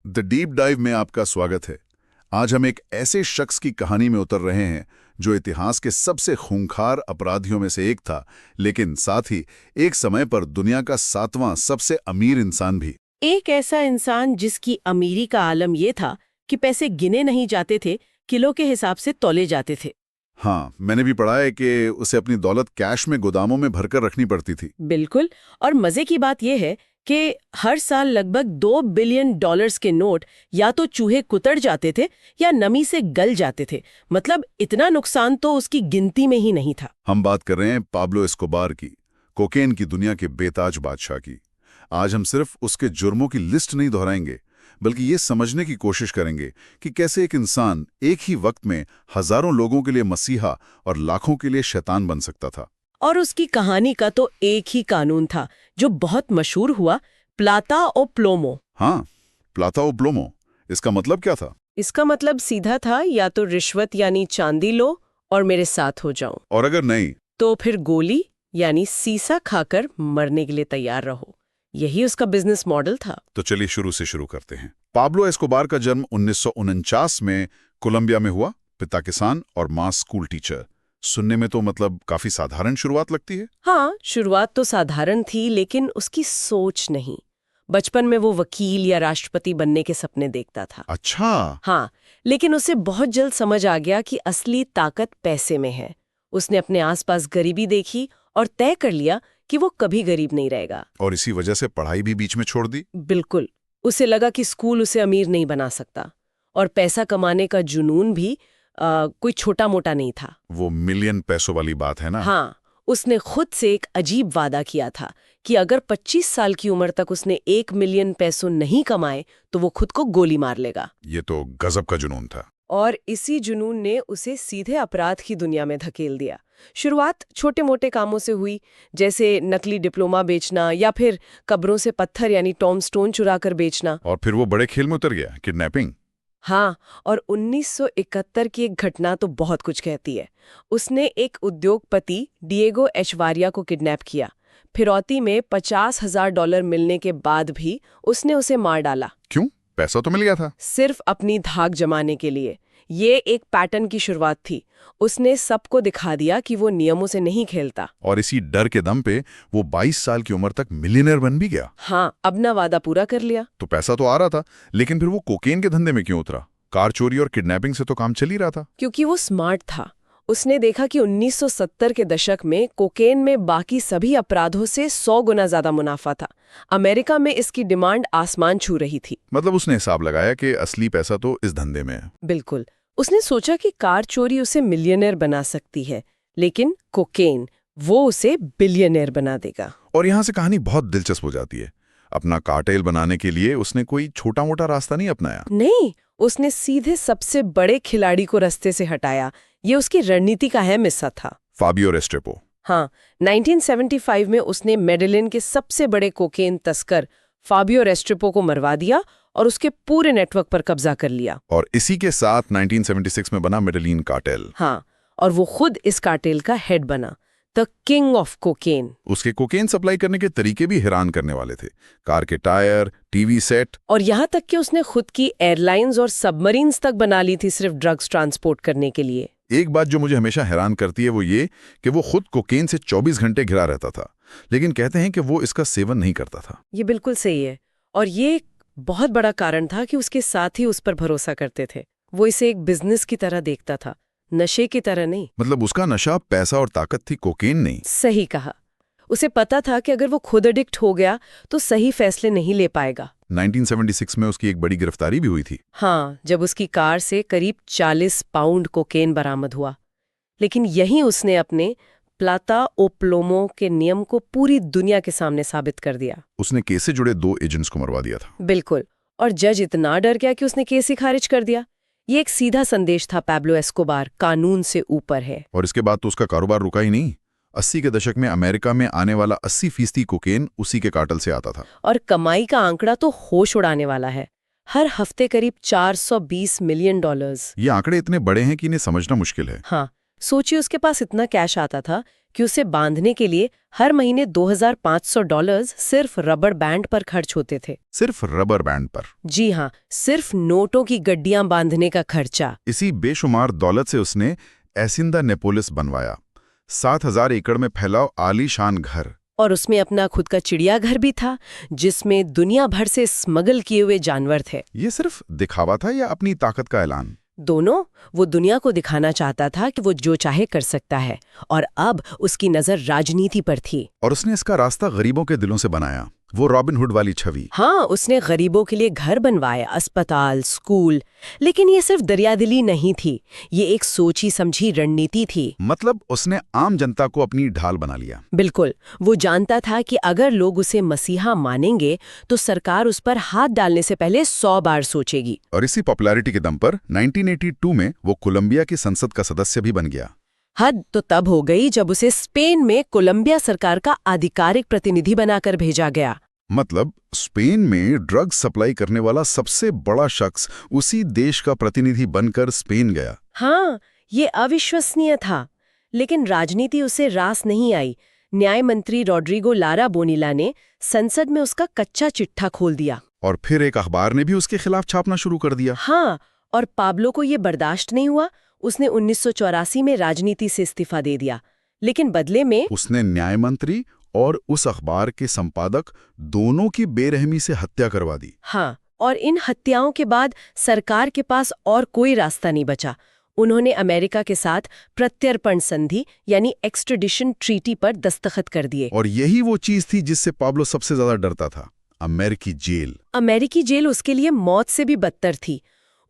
The deep dive में आपका स्वागत है। आज हम एक ऐसे शख्स की कहानी में उतर रहे हैं जो इतिहास के सबसे खूंखार अपराधियों में से एक था, लेकिन साथ ही एक समय पर दुनिया का 7वां सबसे अमीर इंसान भी। एक ऐसा इंसान जिसकी अमीरी का आलम ये था कि पैसे गिने नहीं जाते थे, किलो के हिसाब से तौले जाते थे। हाँ, मैंने भी पढ़ा है कि उसे अपनी दौलत कैश में गोदामों में भरकर रखनी पड़ती थी। बिल्कुल। और मजे की बात यह है कि हर साल लगभग $2 बिलियन के नोट या तो चूहे कुतड़ जाते थे या नमी से गल जाते थे। मतलब इतना नुकसान तो उसकी गिनती में ही नहीं था। हम बात कर रहे हैं पाब्लो एस्कोबार की, कोकेन की दुनिया के बेताज बादशाह की। आज हम सिर्फ उसके जुर्मों की लिस्ट नहीं दोहराएंगे, बल्कि ये समझने की कोशिश करेंगे कि कैसे एक इंसान एक ही वक्त में हजारों लोगों के लिए मसीहा और लाखों के लिए शैतान बन सकता था। और उसकी कहानी का तो एक ही कानून था जो बहुत मशहूर हुआ, प्लाता ओ प्लोमो। हाँ, प्लाता ओ प्लोमो। इसका मतलब क्या था? इसका मतलब सीधा था, या तो रिश्वत यानी चांदी लो और मेरे साथ हो जाओ, और अगर नहीं तो फिर गोली यानी सीसा खाकर मरने के लिए तैयार रहो। यही उसका बिजनेस मॉडल था। तो चलिए शुरू से शुरू करते हैं। पाब्लो एस्कोबार का जन्म 1949 में कोलंबिया में हुआ। पिता किसान और मां स्कूल टीचर। सुनने में तो मतलब काफी साधारण शुरुआत लगती है। हाँ, शुरुआत तो साधारण थी, लेकिन उसकी सोच नहीं। बचपन में वो वकील या राष्ट्रपति बनने के सपने देखता था। अच्छा। हाँ, लेकिन उसे बहुत जल्द समझ आ गया कि असली ताकत पैसे में है। उसने अपने आसपास गरीबी देखी और तय कर लिया कि वो कभी गरीब नहीं रहेगा। और इसी वजह से पढ़ाई भी बीच में छोड़ दी। बिल्कुल। उसे लगा कि स्कूल उसे अमीर नहीं बना सकता, और पैसा कमाने का जुनून भी कोई छोटा मोटा नहीं था। वो मिलियन पैसों वाली बात है ना। हाँ, उसने खुद से एक अजीब वादा किया था कि अगर 25 साल की उम्र तक उसने 1 मिलियन पैसों नहीं कमाए तो वो खुद को गोली मार लेगा। ये तो गजब का जुनून था। और इसी जुनून ने उसे सीधे अपराध की दुनिया में धकेल दिया। शुरुआत छोटे मोटे कामों से हुई, जैसे नकली डिप्लोमा बेचना या फिर कब्रों से पत्थर यानी टॉमस्टोन चुरा कर बेचना। और फिर वो बड़े खेल में उतर गया, किडनैपिंग। हाँ, और 1971 की एक घटना तो बहुत कुछ कहती है। उसने एक उद्योगपति डिएगो एचवारिया को किडनैप किया। फिरौती में $50,000 मिलने के बाद भी उसने उसे मार डाला। क्यों? पैसा तो मिल गया था। सिर्फ अपनी धाक जमाने के लिए। ये एक पैटर्न की शुरुआत थी। उसने सबको दिखा दिया कि वो नियमों से नहीं खेलता। और इसी डर के दम पे वो 22 साल की उम्र तक मिलियनेयर बन भी गया। हाँ, अपना वादा पूरा कर लिया। तो पैसा तो आ रहा था, लेकिन फिर वो कोकेन के धंधे में क्यों उतरा? कार चोरी और किडनैपिंग से तो काम चल ही रहा था। क्योंकि वो स्मार्ट था। उसने देखा कि 1970 के दशक में कोकेन में बाकी सभी अपराधों से 100 गुना ज्यादा मुनाफा था। अमेरिका में इसकी डिमांड आसमान छू रही थी। मतलब उसने हिसाब लगाया कि असली पैसा तो इस धंधे में है। बिल्कुल। उसने सोचा कि कार चोरी उसे मिलियनेयर बना सकती है, लेकिन कोकेन वो उसे बिलियनेयर बना देगा। और यहाँ से कहानी बहुत दिलचस्प हो जाती है। अपना कार्टेल बनाने के लिए उसने कोई छोटा मोटा रास्ता नहीं अपनाया। नहीं, उसने सीधे सबसे बड़े खिलाड़ी को रास्ते से हटाया। ये उसकी रणनीति का अहम हिस्सा था। फाबियो रेस्ट्रेपो। हाँ, 1975 में उसने मेडेलिन के सबसे बड़े कोकेन तस्कर फाबियो रेस्ट्रेपो को मरवा दिया और उसके पूरे नेटवर्क पर कब्जा कर लिया। और इसी के साथ 1976 में बना मेडेलिन कार्टेल। हाँ, और वो खुद इस कार्टेल का हेड बना, द किंग ऑफ कोकेन। उसके कोकेन सप्लाई करने के तरीके भी हैरान करने वाले थे। कार के टायर, टीवी सेट, और यहाँ तक कि उसने खुद की एयरलाइंस और सबमरीन्स तक बना ली थी सिर्फ ड्रग्स ट्रांसपोर्ट करने के लिए। एक बात जो मुझे हमेशा हैरान करती है वो ये कि वो खुद कोकेन से 24 घंटे घिरा रहता था, लेकिन कहते हैं कि वो इसका सेवन नहीं करता था। ये बिल्कुल सही है, और ये एक बहुत बड़ा कारण था कि उसके साथ ही उस पर भरोसा करते थे। वो इसे एक बिजनेस की तरह देखता था, नशे की तरह नहीं। मतलब उसका नशा पैसा और ताकत थी, कोकेन नहीं। सही कहा। उसे पता था कि अगर वो खुद एडिक्ट हो गया तो सही फैसले नहीं ले पाएगा। 1976 में उसकी एक बड़ी गिरफ्तारी भी हुई थी। हाँ, जब उसकी कार से करीब 40 पाउंड कोकेन बरामद हुआ। लेकिन यहीं उसने अपने प्लाता ओ प्लोमो के नियम को पूरी दुनिया के सामने साबित कर दिया। उसने केस से जुड़े 2 एजेंट्स को मरवा दिया था। बिल्कुल। और जज इतना डर गया कि उसने केस ही खारिज कर दिया। ये एक सीधा संदेश था, पाब्लो एस्कोबार कानून से ऊपर है। और इसके बाद तो उसका कारोबार रुका ही नहीं। 80 के दशक में अमेरिका में आने वाला 80% कोकेन उसी के कार्टेल से आता था। और कमाई का आंकड़ा तो होश उड़ाने वाला है। हर हफ्ते करीब $420 मिलियन। ये आंकड़े इतने बड़े हैं कि इन्हें समझना मुश्किल है। हाँ, सोचिए उसके पास इतना कैश आता था कि उसे बांधने के लिए हर महीने $2,500 सिर्फ रबर बैंड पर खर्च होते थे। सिर्फ रबर बैंड पर। जी हाँ, सिर्फ नोटों की गड्डियां बांधने का खर्चा। इसी बेशुमार दौलत से उसने एसिंदा नेपोलिस बनवाया, 7,000 एकड़ में फैला आलीशान घर। और उसमें अपना खुद का चिड़ियाघर भी था, जिसमें दुनिया भर से स्मगल किए हुए जानवर थे। ये सिर्फ दिखावा था या अपनी ताकत का ऐलान? दोनों। वो दुनिया को दिखाना चाहता था कि वो जो चाहे कर सकता है, और अब उसकी नजर राजनीति पर थी। और उसने इसका रास्ता गरीबों के दिलों से बनाया, वो रॉबिन हुड वाली छवि। हाँ, उसने गरीबों के लिए घर बनवाए, अस्पताल, स्कूल। लेकिन ये सिर्फ दरियादिली नहीं थी, ये एक सोची समझी रणनीति थी। मतलब उसने आम जनता को अपनी ढाल बना लिया। बिल्कुल। वो जानता था कि अगर लोग उसे मसीहा मानेंगे तो सरकार उस पर हाथ डालने से पहले 100 बार सोचेगी। और इसी पॉपुलैरिटी के दम पर 1982 में वो कोलंबिया की संसद का सदस्य भी बन गया। हद तो तब हो गई जब उसे स्पेन में कोलंबिया सरकार का आधिकारिक प्रतिनिधि बनाकर भेजा गया। मतलब स्पेन में ड्रग्स सप्लाई करने वाला सबसे बड़ा शख्स उसी देश का प्रतिनिधि बनकर स्पेन गया। हाँ, ये अविश्वसनीय था। लेकिन राजनीति उसे रास नहीं आई। न्याय मंत्री रॉड्रिगो लारा बोनिला ने संसद में उसका कच्चा चिट्ठा खोल दिया। और फिर एक अखबार ने भी उसके खिलाफ छापना शुरू कर दिया। हाँ, और पाब्लो को ये बर्दाश्त नहीं हुआ। उसने 1984 में राजनीति से इस्तीफा दे दिया। लेकिन बदले में उसने न्याय मंत्री और उस अखबार के संपादक दोनों की बेरहमी से हत्या करवा दी। हाँ, और इन हत्याओं के बाद सरकार के पास और कोई रास्ता नहीं बचा। उन्होंने अमेरिका के साथ प्रत्यर्पण संधि यानी एक्सट्रेडिशन ट्रीटी पर दस्तखत कर दिए। और यही वो चीज थी जिससे पाब्लो सबसे ज्यादा डरता था, अमेरिकी जेल। अमेरिकी जेल उसके लिए मौत से भी बदतर थी।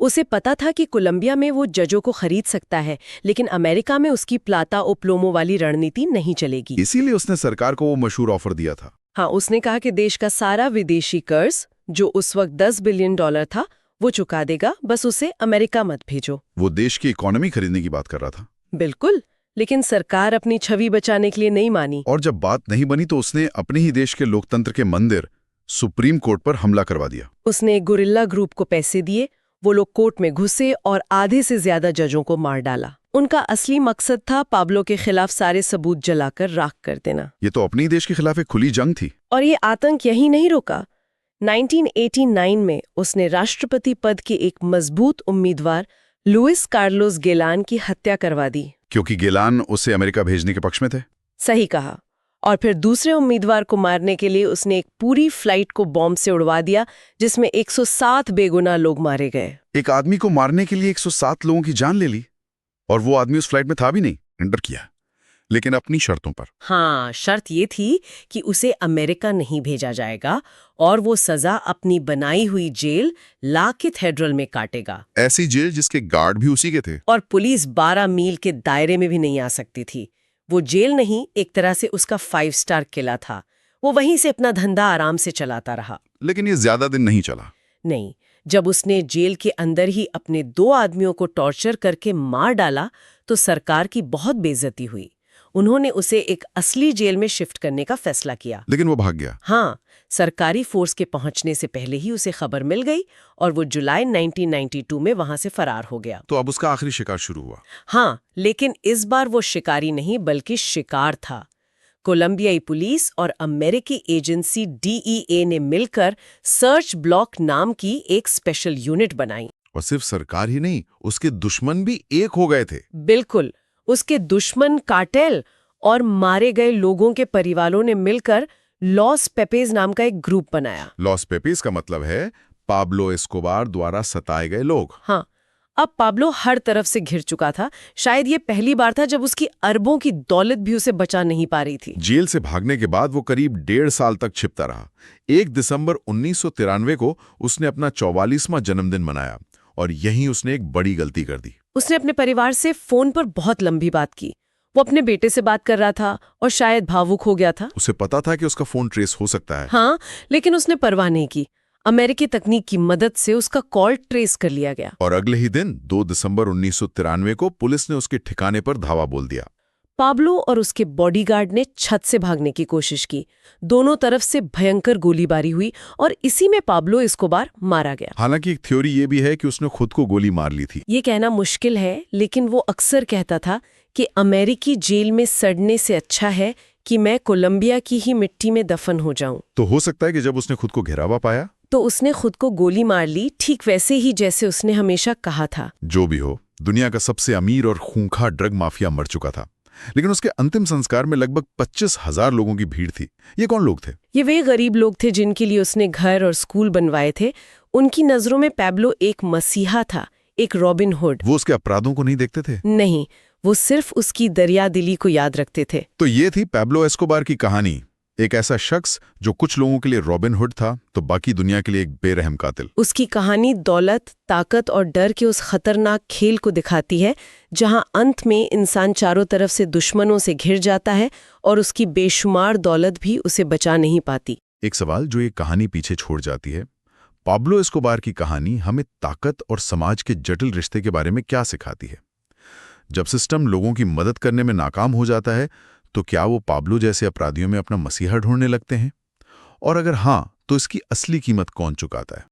उसे पता था कि कोलंबिया में वो जजों को खरीद सकता है, लेकिन अमेरिका में उसकी प्लाता ओ प्लोमो वाली रणनीति नहीं चलेगी। इसीलिए उसने सरकार को वो मशहूर ऑफर दिया था। हाँ, उसने कहा कि देश का सारा विदेशी कर्ज, जो उस वक्त $10 बिलियन था, वो चुका देगा, बस उसे अमेरिका मत भेजो। वो देश की इकोनॉमी खरीदने की बात कर रहा था। बिल्कुल, लेकिन सरकार अपनी छवि बचाने के लिए नहीं मानी। और जब बात नहीं बनी तो उसने अपने ही देश के लोकतंत्र के मंदिर सुप्रीम कोर्ट पर हमला करवा दिया। उसने एक गुरिल्ला ग्रुप को पैसे दिए, वो लोग कोर्ट में घुसे और आधे से ज्यादा जजों को मार डाला। उनका असली मकसद था पाब्लो के खिलाफ सारे सबूत जलाकर राख कर देना। ये तो अपने ही देश के खिलाफ एक खुली जंग थी। और ये आतंक यही नहीं रुका। 1989 में उसने राष्ट्रपति पद के एक मजबूत उम्मीदवार लुइस कार्लोस गेलान की हत्या करवा दी। क्योंकि गेलान उसे अमेरिका भेजने के पक्ष में थे। सही कहा। और फिर दूसरे उम्मीदवार को मारने के लिए उसने एक पूरी फ्लाइट को बॉम्ब से उड़वा दिया, जिसमें 107 बेगुनाह लोग मारे गए। एक आदमी को मारने के लिए 107 लोगों की जान ले ली। और वो आदमी उस फ्लाइट में था भी नहीं, एंटर किया, लेकिन अपनी शर्तों पर। हाँ, शर्त ये थी कि उसे अमेरिका नहीं भेजा जाएगा और वो सजा अपनी बनाई हुई जेल ला कैथेड्रल में काटेगा। ऐसी जेल जिसके गार्ड भी उसी के थे। और पुलिस 12 मील के दायरे में भी नहीं आ सकती थी। वो जेल नहीं, एक तरह से उसका 5 स्टार किला था। वो वहीं से अपना धंधा आराम से चलाता रहा। लेकिन ये ज्यादा दिन नहीं चला। नहीं, जब उसने जेल के अंदर ही अपने 2 आदमियों को टॉर्चर करके मार डाला तो सरकार की बहुत बेइज्जती हुई। उन्होंने उसे एक असली जेल में शिफ्ट करने का फैसला किया। लेकिन वो भाग गया। हाँ, सरकारी फोर्स के पहुंचने से पहले ही उसे खबर मिल गई और वो जुलाई 1992 में वहां से फरार हो गया। तो अब उसका आखिरी शिकार शुरू हुआ। हाँ, लेकिन इस बार वो शिकारी नहीं बल्कि शिकार था। कोलंबियाई पुलिस और अमेरिकी एजेंसी DEA ने मिलकर सर्च ब्लॉक नाम की एक स्पेशल यूनिट बनाई। और सिर्फ सरकार ही नहीं, उसके दुश्मन भी एक हो गए थे। बिल्कुल, उसके दुश्मन कार्टेल और मारे गए लोगों के परिवारों ने मिलकर लॉस पेपेज नाम का एक ग्रुप बनाया। लॉस पेपेज का मतलब है पाब्लो एस्कोबार द्वारा सताए गए लोग। हाँ, अब पाब्लो हर तरफ से घिर चुका था। शायद ये पहली बार था जब उसकी अरबों की दौलत भी उसे बचा नहीं पा रही थी। जेल से भागने के बाद वो करीब 1.5 साल तक छिपता रहा। 1 दिसंबर 1993 को उसने अपना 44वां जन्मदिन मनाया और यहीं उसने एक बड़ी गलती कर दी। उसने अपने परिवार से फोन पर बहुत लंबी बात की। वो अपने बेटे से बात कर रहा था और शायद भावुक हो गया था। उसे पता था कि उसका फोन ट्रेस हो सकता है। हाँ, लेकिन उसने परवाह नहीं की। अमेरिकी तकनीक की मदद से उसका कॉल ट्रेस कर लिया गया। और अगले ही दिन 2 दिसंबर 1993 को पुलिस ने उसके ठिकाने पर धावा बोल दिया। पाब्लो और उसके बॉडीगार्ड ने छत से भागने की कोशिश की। दोनों तरफ से भयंकर गोलीबारी हुई और इसी में पाब्लो एस्कोबार मारा गया। हालांकि एक थ्योरी ये भी है कि उसने खुद को गोली मार ली थी। ये कहना मुश्किल है, लेकिन वो अक्सर कहता था कि अमेरिकी जेल में सड़ने से अच्छा है कि मैं कोलंबिया की ही मिट्टी में दफन हो जाऊं। तो हो सकता है कि जब उसने खुद को घिरावा पाया तो उसने खुद को गोली मार ली, ठीक वैसे ही जैसे उसने हमेशा कहा था। जो भी हो, दुनिया का सबसे अमीर और खूंखार ड्रग माफिया मर चुका था, लेकिन उसके अंतिम संस्कार में लगभग 25,000 लोगों की भीड़ थी। ये कौन लोग थे? ये वे गरीब लोग थे जिनके लिए उसने घर और स्कूल बनवाए थे। उनकी नजरों में पैब्लो एक मसीहा था, एक रॉबिन हुड। वो उसके अपराधों को नहीं देखते थे? नहीं, वो सिर्फ उसकी दरियादिली को याद रखते थे। तो ये थी पैब्लो एस्कोबार की कहानी। एक ऐसा शख्स जो कुछ लोगों के लिए रॉबिन हुड था तो बाकी दुनिया के लिए एक बेरहम कातिल। उसकी कहानी दौलत, ताकत और डर के उस खतरनाक खेल को दिखाती है जहां अंत में इंसान चारों तरफ से दुश्मनों से घिर जाता है और उसकी बेशुमार दौलत भी उसे बचा नहीं पाती। एक सवाल जो ये कहानी पीछे छोड़ जाती है, पाब्लो एस्कोबार की कहानी हमें ताकत और समाज के जटिल रिश्ते के बारे में क्या सिखाती है? जब सिस्टम लोगों की मदद करने में नाकाम हो जाता है तो क्या वो पाब्लो जैसे अपराधियों में अपना मसीहा ढूंढने लगते हैं? और अगर हाँ, तो इसकी असली कीमत कौन चुकाता है?